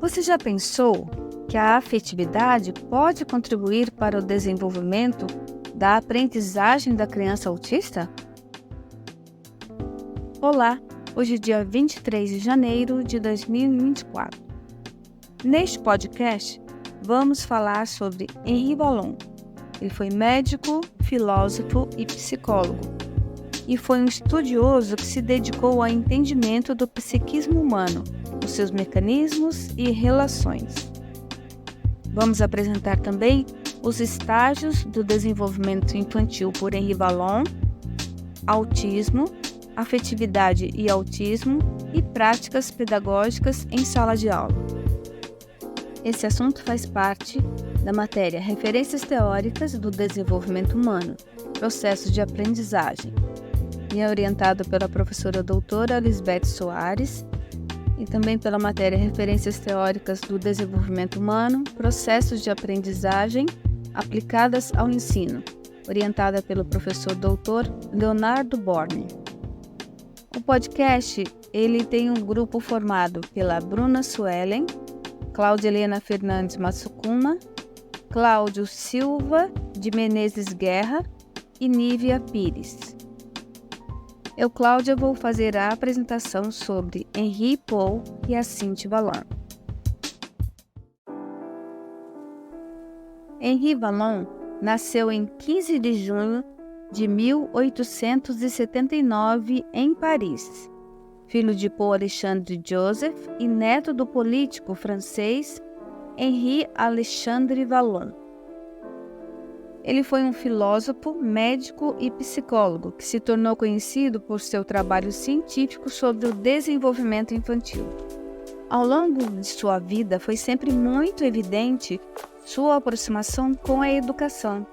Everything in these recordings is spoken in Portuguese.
Você já pensou que a afetividade pode contribuir para o desenvolvimento da aprendizagem da criança autista? Olá, hoje é dia 23 de janeiro de 2024. Neste podcast, vamos falar sobre Henri Vallon. Ele foi médico, filósofo e psicólogo, e foi um estudioso que se dedicou ao entendimento do psiquismo humano, os seus mecanismos e relações. Vamos apresentar também os estágios do desenvolvimento infantil por Henri Vallon, autismo, afetividade e autismo e práticas pedagógicas em sala de aula. Esse assunto faz parte da matéria Referências Teóricas do Desenvolvimento Humano, Processos de Aprendizagem, e é orientado pela professora doutora Lisbeth Soares, e também pela matéria Referências Teóricas do Desenvolvimento Humano, Processos de Aprendizagem aplicadas ao ensino, orientada pelo professor doutor Leonardo Borne. O podcast ele tem um grupo formado pela Bruna Suelen, Cláudia Helena Fernandes Matsukuma, Cláudio Silva de Menezes Guerra e Nívia Pires. Eu, Cláudia, vou fazer a apresentação sobre Henri Paul Hyacinthe Vallon. Henri Vallon nasceu em 15 de junho de 1879 em Paris, filho de Paul Alexandre Joseph e neto do político francês Henri Alexandre Vallon. Ele foi um filósofo, médico e psicólogo que se tornou conhecido por seu trabalho científico sobre o desenvolvimento infantil. Ao longo de sua vida, foi sempre muito evidente sua aproximação com a educação.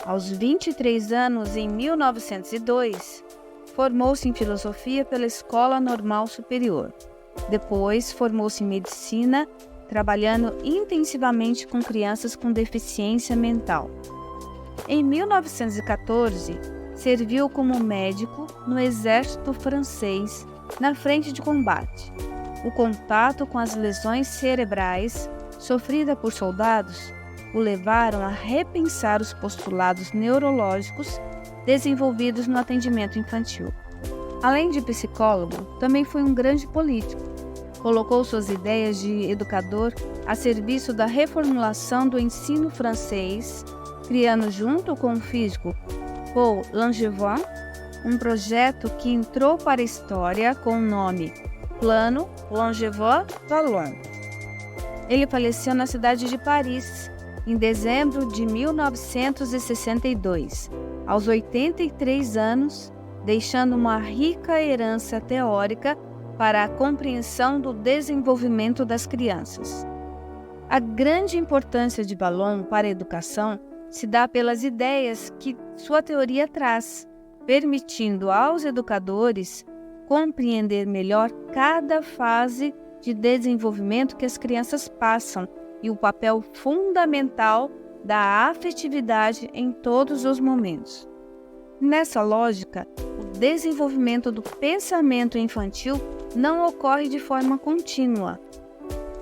Aos 23 anos, em 1902, formou-se em filosofia pela Escola Normal Superior. Depois, formou-se em medicina, trabalhando intensivamente com crianças com deficiência mental. Em 1914, serviu como médico no exército francês na frente de combate. O contato com as lesões cerebrais sofridas por soldados o levaram a repensar os postulados neurológicos desenvolvidos no atendimento infantil. Além de psicólogo, também foi um grande político. Colocou suas ideias de educador a serviço da reformulação do ensino francês, criando junto com o físico Paul Langevin um projeto que entrou para a história com o nome Plano Langevin-Vallon. Ele faleceu na cidade de Paris em dezembro de 1962, aos 83 anos, deixando uma rica herança teórica para a compreensão do desenvolvimento das crianças. A grande importância de Vallon para a educação se dá pelas ideias que sua teoria traz, permitindo aos educadores compreender melhor cada fase de desenvolvimento que as crianças passam e o papel fundamental da afetividade em todos os momentos. Nessa lógica, o desenvolvimento do pensamento infantil não ocorre de forma contínua.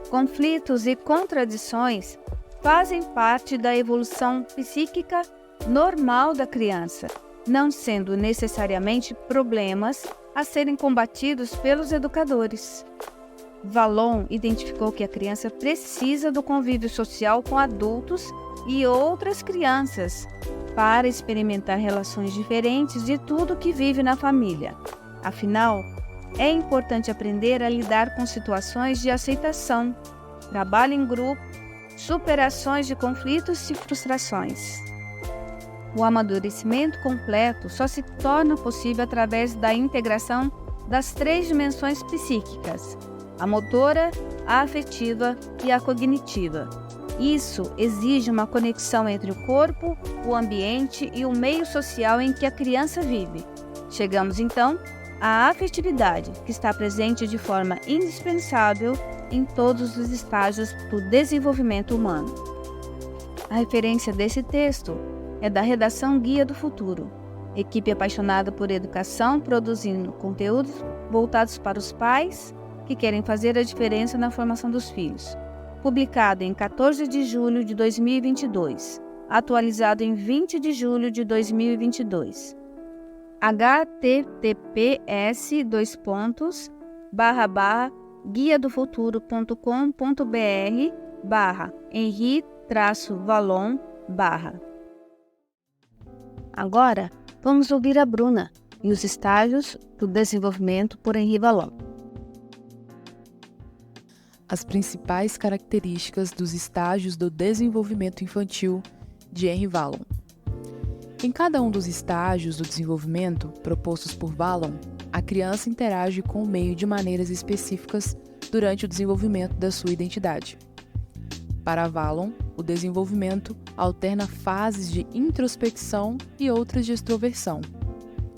Conflitos e contradições fazem parte da evolução psíquica normal da criança, não sendo necessariamente problemas a serem combatidos pelos educadores. Vallon identificou que a criança precisa do convívio social com adultos e outras crianças para experimentar relações diferentes de tudo que vive na família. Afinal, é importante aprender a lidar com situações de aceitação, trabalho em grupo, superações de conflitos e frustrações. O amadurecimento completo só se torna possível através da integração das 3 dimensões psíquicas: a motora, a afetiva e a cognitiva. Isso exige uma conexão entre o corpo, o ambiente e o meio social em que a criança vive. Chegamos então à afetividade, que está presente de forma indispensável em todos os estágios do desenvolvimento humano. A referência desse texto é da redação Guia do Futuro, equipe apaixonada por educação, produzindo conteúdos voltados para os pais que querem fazer a diferença na formação dos filhos. publicado em 14 de julho de 2022, atualizado em 20 de julho de 2022. https://guiadofuturo.com.br/henri-vallon/. Agora, vamos ouvir a Bruna e os estágios do desenvolvimento por Henri Vallon. As principais características dos estágios do desenvolvimento infantil de Henri Vallon. Em cada um dos estágios do desenvolvimento propostos por Vallon, a criança interage com o meio de maneiras específicas durante o desenvolvimento da sua identidade. Para Vallon, o desenvolvimento alterna fases de introspecção e outras de extroversão.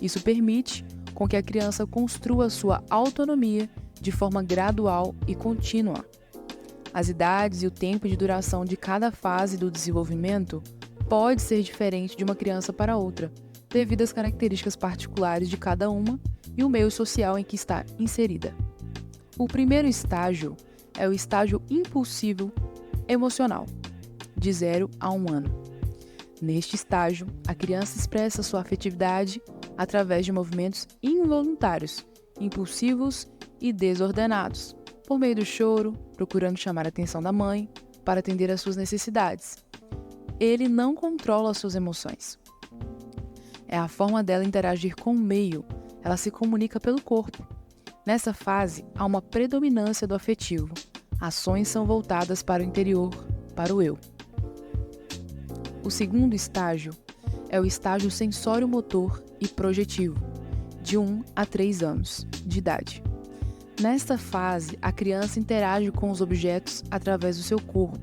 Isso permite com que a criança construa sua autonomia de forma gradual e contínua. As idades e o tempo de duração de cada fase do desenvolvimento pode ser diferente de uma criança para outra, devido às características particulares de cada uma e o meio social em que está inserida. O primeiro estágio é o estágio impulsivo emocional, de 0 a 1 ano. Neste estágio, a criança expressa sua afetividade através de movimentos involuntários, impulsivos e desordenados, por meio do choro, procurando chamar a atenção da mãe para atender às suas necessidades. Ele não controla suas emoções. É a forma dela interagir com o meio, ela se comunica pelo corpo. Nessa fase, há uma predominância do afetivo. Ações são voltadas para o interior, para o eu. O segundo estágio é o estágio sensório-motor e projetivo, de 1 a 3 anos de idade. Nesta fase, a criança interage com os objetos através do seu corpo.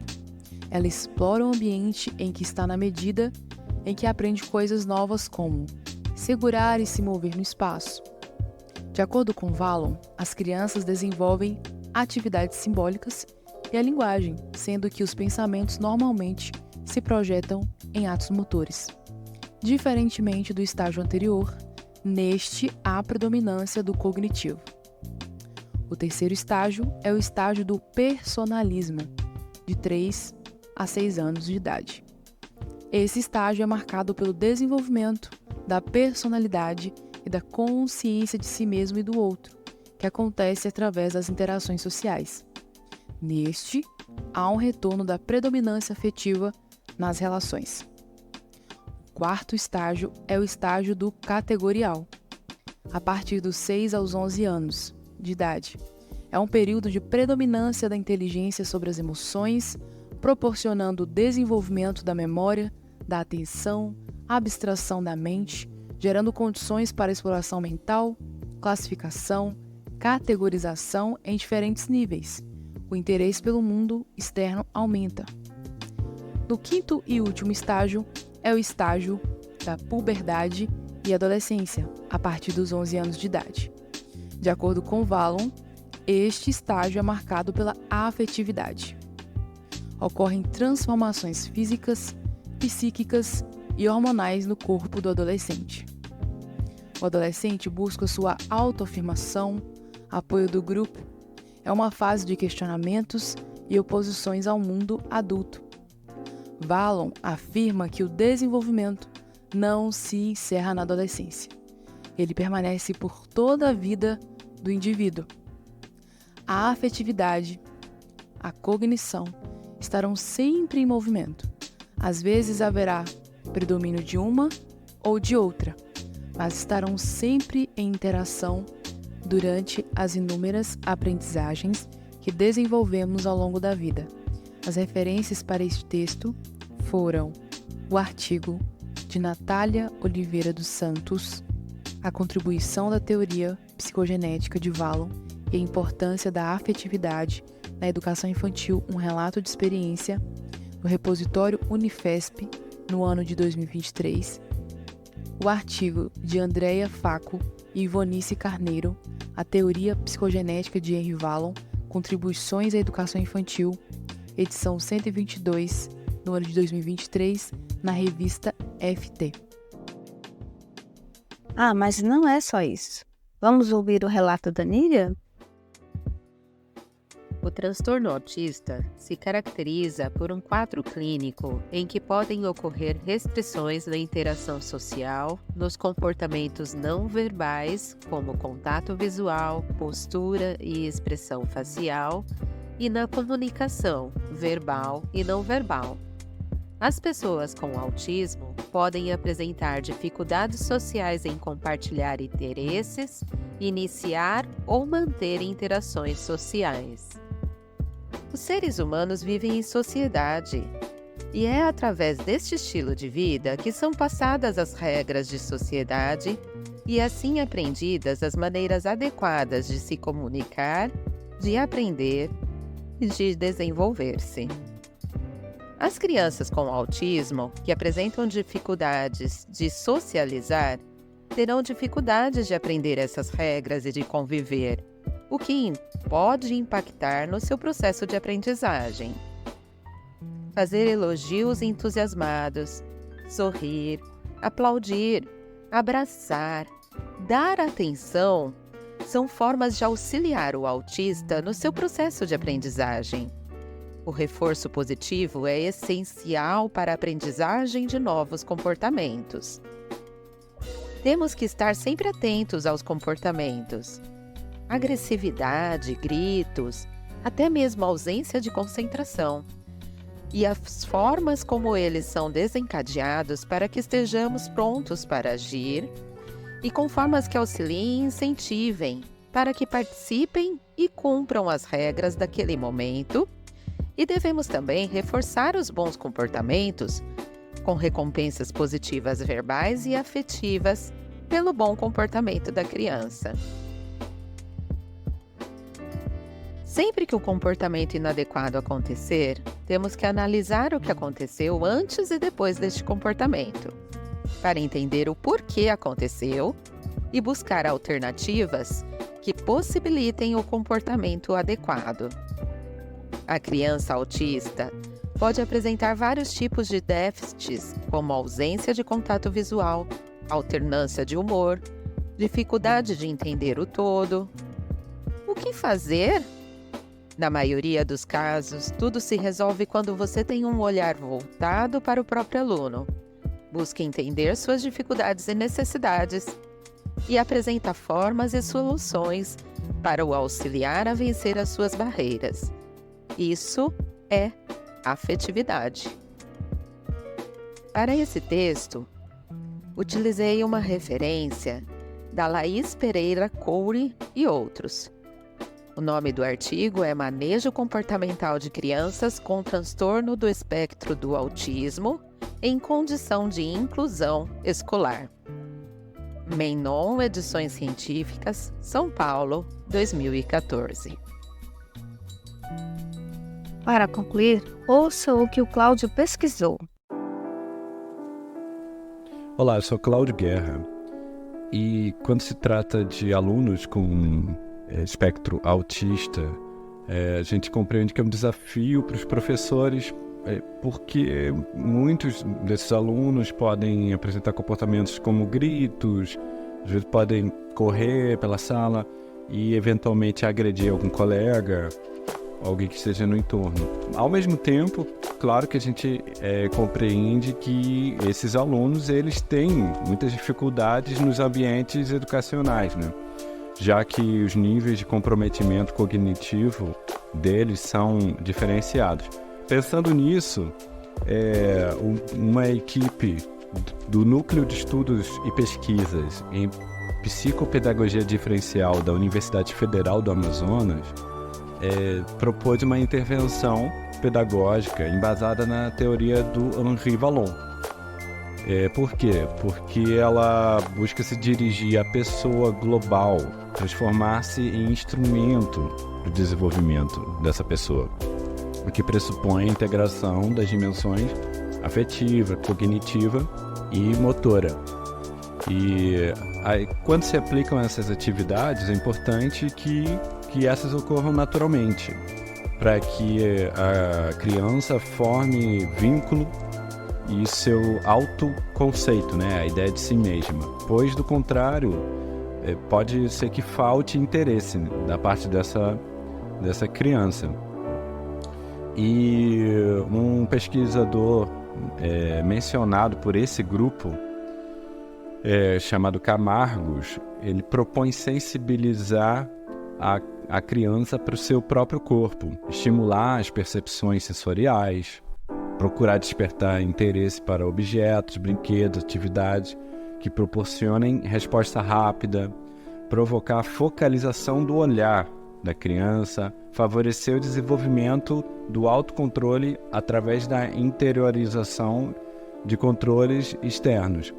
Ela explora o ambiente em que está na medida em que aprende coisas novas como segurar e se mover no espaço. De acordo com Vallon, as crianças desenvolvem atividades simbólicas e a linguagem, sendo que os pensamentos normalmente se projetam em atos motores. Diferentemente do estágio anterior, neste há predominância do cognitivo. O terceiro estágio é o estágio do personalismo, de 3 a 6 anos de idade. Esse estágio é marcado pelo desenvolvimento da personalidade e da consciência de si mesmo e do outro, que acontece através das interações sociais. Neste, há um retorno da predominância afetiva nas relações. O quarto estágio é o estágio do categorial, a partir dos 6 aos 11 anos de idade. É um período de predominância da inteligência sobre as emoções, proporcionando o desenvolvimento da memória, da atenção, abstração da mente, gerando condições para exploração mental, classificação, categorização em diferentes níveis. O interesse pelo mundo externo aumenta. No quinto e último estágio é o estágio da puberdade e adolescência, a partir dos 11 anos de idade. De acordo com Vallon, este estágio é marcado pela afetividade. Ocorrem transformações físicas, psíquicas e hormonais no corpo do adolescente. O adolescente busca sua autoafirmação, apoio do grupo. É uma fase de questionamentos e oposições ao mundo adulto. Vallon afirma que o desenvolvimento não se encerra na adolescência. Ele permanece por toda a vida do indivíduo. A afetividade, a cognição estarão sempre em movimento. Às vezes haverá predomínio de uma ou de outra, mas estarão sempre em interação durante as inúmeras aprendizagens que desenvolvemos ao longo da vida. As referências para este texto foram o artigo de Natália Oliveira dos Santos, a contribuição da teoria psicogenética de Vallon e a importância da afetividade na educação infantil, um relato de experiência, no repositório Unifesp, no ano de 2023, o artigo de Andréia Faco e Ivonice Carneiro, a teoria psicogenética de Henri Vallon, contribuições à educação infantil, edição 122, no ano de 2023, na revista FT. Mas não é só isso. Vamos ouvir o relato da Níria? O transtorno autista se caracteriza por um quadro clínico em que podem ocorrer restrições na interação social, nos comportamentos não verbais, como contato visual, postura e expressão facial, e na comunicação verbal e não verbal. As pessoas com autismo podem apresentar dificuldades sociais em compartilhar interesses, iniciar ou manter interações sociais. Os seres humanos vivem em sociedade, e é através deste estilo de vida que são passadas as regras de sociedade e assim aprendidas as maneiras adequadas de se comunicar, de aprender e de desenvolver-se. As crianças com autismo que apresentam dificuldades de socializar terão dificuldades de aprender essas regras e de conviver, o que pode impactar no seu processo de aprendizagem. Fazer elogios entusiasmados, sorrir, aplaudir, abraçar, dar atenção são formas de auxiliar o autista no seu processo de aprendizagem. O reforço positivo é essencial para a aprendizagem de novos comportamentos. Temos que estar sempre atentos aos comportamentos. Agressividade, gritos, até mesmo ausência de concentração, e as formas como eles são desencadeados para que estejamos prontos para agir, e com formas que auxiliem e incentivem para que participem e cumpram as regras daquele momento, e devemos também reforçar os bons comportamentos com recompensas positivas verbais e afetivas pelo bom comportamento da criança. Sempre que o comportamento inadequado acontecer, temos que analisar o que aconteceu antes e depois deste comportamento, para entender o porquê aconteceu e buscar alternativas que possibilitem o comportamento adequado. A criança autista pode apresentar vários tipos de déficits, como ausência de contato visual, alternância de humor, dificuldade de entender o todo. O que fazer? Na maioria dos casos, tudo se resolve quando você tem um olhar voltado para o próprio aluno, busca entender suas dificuldades e necessidades e apresenta formas e soluções para o auxiliar a vencer as suas barreiras. Isso é afetividade. Para esse texto, utilizei uma referência da Laís Pereira Coure e outros. O nome do artigo é Manejo Comportamental de Crianças com Transtorno do Espectro do Autismo em Condição de Inclusão Escolar. Menon Edições Científicas, São Paulo, 2014. Para concluir, ouça o que o Cláudio pesquisou. Olá, eu sou Cláudio Guerra e quando se trata de alunos com espectro autista, a gente compreende que é um desafio para os professores, porque muitos desses alunos podem apresentar comportamentos como gritos, às vezes podem correr pela sala e eventualmente agredir algum colega, alguém que esteja no entorno. Ao mesmo tempo, claro que a gente compreende que esses alunos eles têm muitas dificuldades nos ambientes educacionais, né? Já que os níveis de comprometimento cognitivo deles são diferenciados. Pensando nisso, uma equipe do Núcleo de Estudos e Pesquisas em Psicopedagogia Diferencial da Universidade Federal do Amazonas propôs uma intervenção pedagógica embasada na teoria do Henri Vallon. Por quê? Porque ela busca se dirigir à pessoa global, transformar-se em instrumento do desenvolvimento dessa pessoa, o que pressupõe a integração das dimensões afetiva, cognitiva e motora. E aí, quando se aplicam essas atividades, é importante que essas ocorram naturalmente, para que a criança forme vínculo e seu autoconceito, né, a ideia de si mesma. Pois, do contrário, pode ser que falte interesse da parte dessa dessa criança. E um pesquisador mencionado por esse grupo, chamado Camargos, ele propõe sensibilizar a criança para o seu próprio corpo, estimular as percepções sensoriais, procurar despertar interesse para objetos, brinquedos, atividades que proporcionem resposta rápida, provocar a focalização do olhar da criança, favorecer o desenvolvimento do autocontrole através da interiorização de controles externos.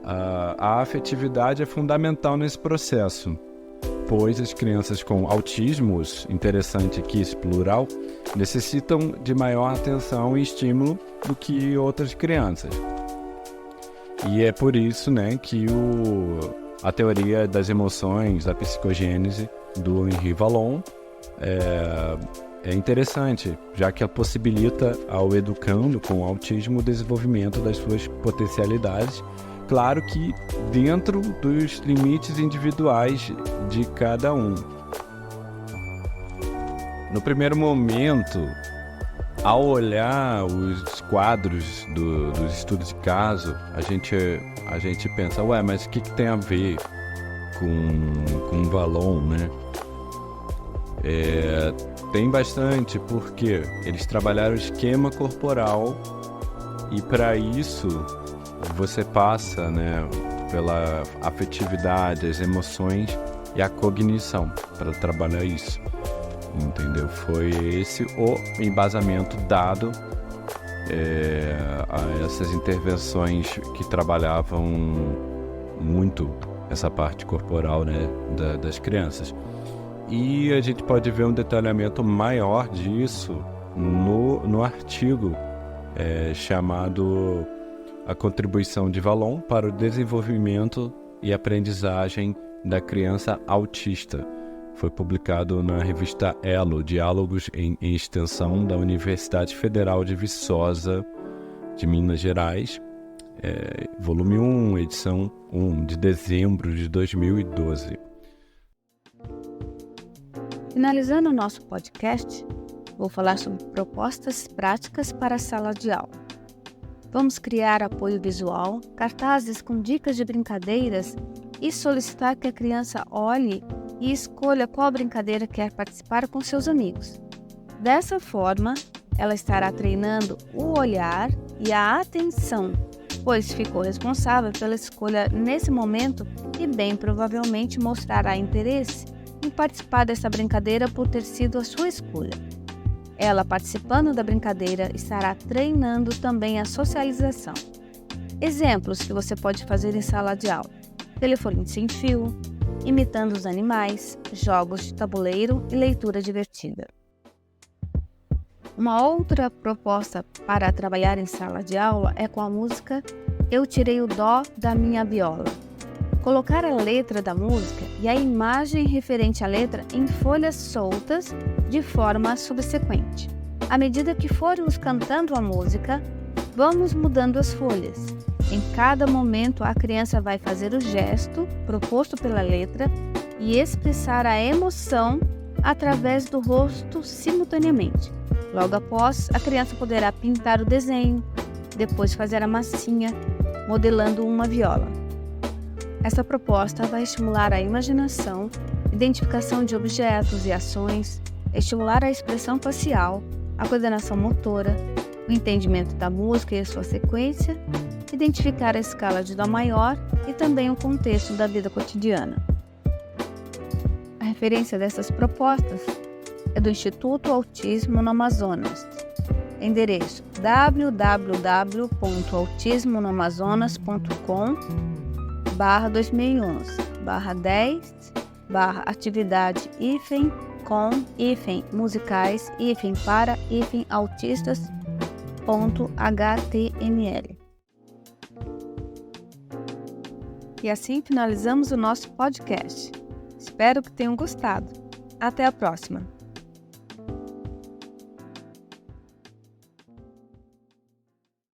A afetividade é fundamental nesse processo, pois as crianças com autismos, interessante aqui esse plural, necessitam de maior atenção e estímulo do que outras crianças. E é por isso, que a teoria das emoções, a psicogênese do Henri Vallon é interessante, já que ela possibilita ao educando com autismo o desenvolvimento das suas potencialidades, claro que dentro dos limites individuais de cada um. No primeiro momento, ao olhar os quadros dos estudos de caso, a gente pensa, mas o que tem a ver com Vallon, né? Tem bastante, porque eles trabalharam o esquema corporal e para isso você passa, pela afetividade, as emoções e a cognição para trabalhar isso, entendeu? Foi esse o embasamento dado a essas intervenções que trabalhavam muito essa parte corporal, das crianças. E a gente pode ver um detalhamento maior disso no artigo chamado A Contribuição de Vallon para o Desenvolvimento e Aprendizagem da Criança Autista. Foi publicado na revista Elo, Diálogos em Extensão da Universidade Federal de Viçosa, de Minas Gerais, volume 1, edição 1, de dezembro de 2012. Finalizando o nosso podcast, vou falar sobre propostas práticas para a sala de aula. Vamos criar apoio visual, cartazes com dicas de brincadeiras e solicitar que a criança olhe e escolha qual brincadeira quer participar com seus amigos. Dessa forma, ela estará treinando o olhar e a atenção, pois ficou responsável pela escolha nesse momento e bem provavelmente mostrará interesse em participar dessa brincadeira por ter sido a sua escolha. Ela, participando da brincadeira, estará treinando também a socialização. Exemplos que você pode fazer em sala de aula: telefone sem fio, imitando os animais, jogos de tabuleiro e leitura divertida. Uma outra proposta para trabalhar em sala de aula é com a música Eu Tirei o Dó da Minha Viola. Colocar a letra da música e a imagem referente à letra em folhas soltas de forma subsequente. À medida que formos cantando a música, vamos mudando as folhas. Em cada momento, a criança vai fazer o gesto proposto pela letra e expressar a emoção através do rosto simultaneamente. Logo após, a criança poderá pintar o desenho, depois fazer a massinha, modelando uma viola. Essa proposta vai estimular a imaginação, identificação de objetos e ações, estimular a expressão facial, a coordenação motora, o entendimento da música e a sua sequência, identificar a escala de Dó maior e também o contexto da vida cotidiana. A referência dessas propostas é do Instituto Autismo no Amazonas. Endereço www.autismonamazonas.com/10/atividade-para-autistas.html. E assim finalizamos o nosso podcast. Espero que tenham gostado. Até a próxima!